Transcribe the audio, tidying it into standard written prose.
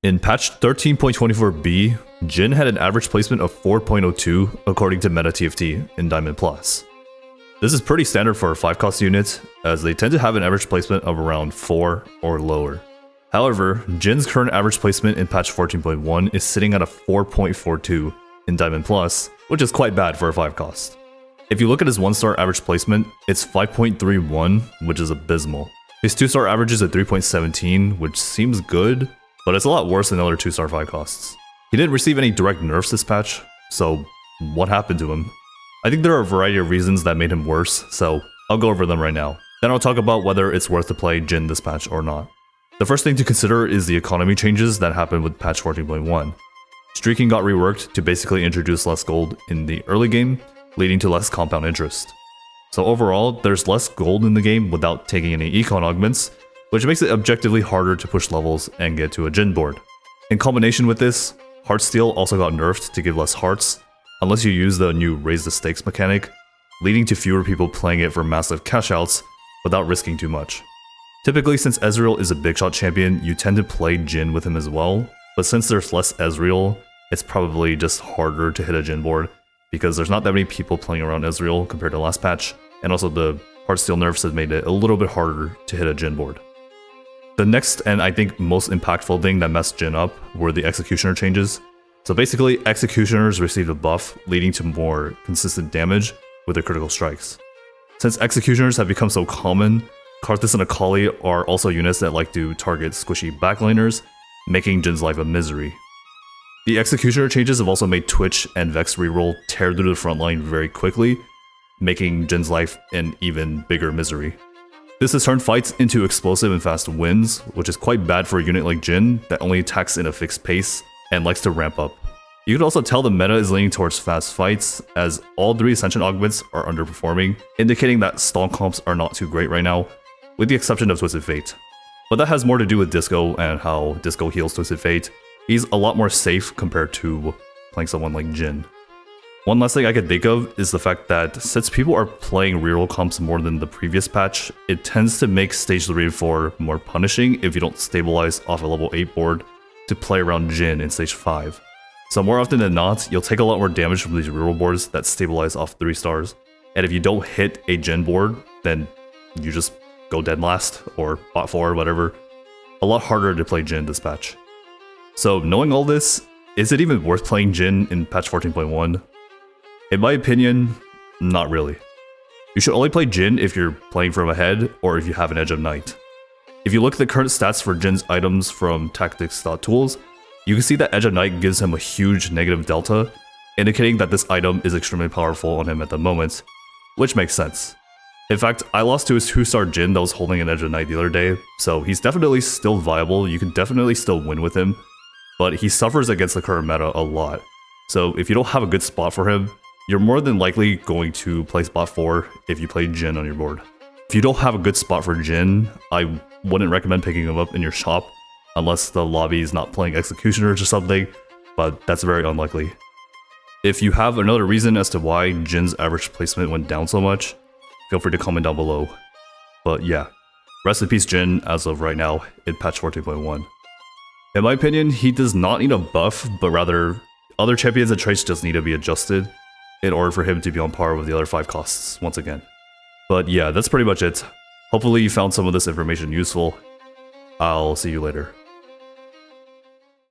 In patch 13.24b, Jhin had an average placement of 4.02 according to Meta TFT in Diamond Plus. This is pretty standard for 5-cost units, as they tend to have an average placement of around 4 or lower. However, Jhin's current average placement in patch 14.1 is sitting at a 4.42 in Diamond Plus, which is quite bad for a 5-cost. If you look at his 1-star average placement, it's 5.31, which is abysmal. His 2-star average is at 3.17, which seems good, but it's a lot worse than other 2-star 5-costs. He didn't receive any direct nerfs this patch, so what happened to him? I think there are a variety of reasons that made him worse, so I'll go over them right now. Then I'll talk about whether it's worth to play Jhin this patch or not. The first thing to consider is the economy changes that happened with patch 14.1. Streaking got reworked to basically introduce less gold in the early game, leading to less compound interest. So overall, there's less gold in the game without taking any econ augments, which makes it objectively harder to push levels and get to a Jhin board. In combination with this, Heartsteal also got nerfed to give less hearts, unless you use the new raise the stakes mechanic, leading to fewer people playing it for massive cash outs without risking too much. Typically, since Ezreal is a big shot champion, you tend to play Jhin with him as well, but since there's less Ezreal, it's probably just harder to hit a Jhin board, because there's not that many people playing around Ezreal compared to last patch, and also the Heartsteal nerfs have made it a little bit harder to hit a Jhin board. The next, and I think most impactful thing that messed Jhin up were the Executioner changes. So basically, Executioners received a buff, leading to more consistent damage with their critical strikes. Since Executioners have become so common, Karthus and Akali are also units that like to target squishy backlaners, making Jhin's life a misery. The Executioner changes have also made Twitch and Vex reroll tear through the front line very quickly, making Jhin's life an even bigger misery. This has turned fights into explosive and fast wins, which is quite bad for a unit like Jhin that only attacks in a fixed pace and likes to ramp up. You can also tell the meta is leaning towards fast fights, as all 3 Ascension augments are underperforming, indicating that stall comps are not too great right now, with the exception of Twisted Fate. But that has more to do with Disco and how Disco heals Twisted Fate. He's a lot more safe compared to playing someone like Jhin. One last thing I could think of is the fact that since people are playing reroll comps more than the previous patch, it tends to make stage 3 and 4 more punishing if you don't stabilize off a level 8 board to play around Jhin in stage 5. So more often than not, you'll take a lot more damage from these reroll boards that stabilize off 3 stars, and if you don't hit a Jhin board, then you just go dead last, or bot 4, whatever. A lot harder to play Jhin this patch. So knowing all this, is it even worth playing Jhin in patch 14.1? In my opinion, not really. You should only play Jhin if you're playing from ahead or if you have an Edge of Night. If you look at the current stats for Jin's items from tactics.tools, you can see that Edge of Night gives him a huge negative delta, indicating that this item is extremely powerful on him at the moment, which makes sense. In fact, I lost to his 2-star Jhin that was holding an Edge of Night the other day, so he's definitely still viable, you can definitely still win with him, but he suffers against the current meta a lot. So if you don't have a good spot for him, you're more than likely going to play spot 4 if you play Jhin on your board. If you don't have a good spot for Jhin, I wouldn't recommend picking him up in your shop unless the lobby is not playing Executioners or something, but that's very unlikely. If you have another reason as to why Jin's average placement went down so much, feel free to comment down below. But yeah, rest in peace Jhin as of right now in patch 14.1. In my opinion, he does not need a buff, but rather other champions and traits just need to be adjusted in order for him to be on par with the other 5 costs once again. But yeah, that's pretty much it. Hopefully you found some of this information useful. I'll see you later.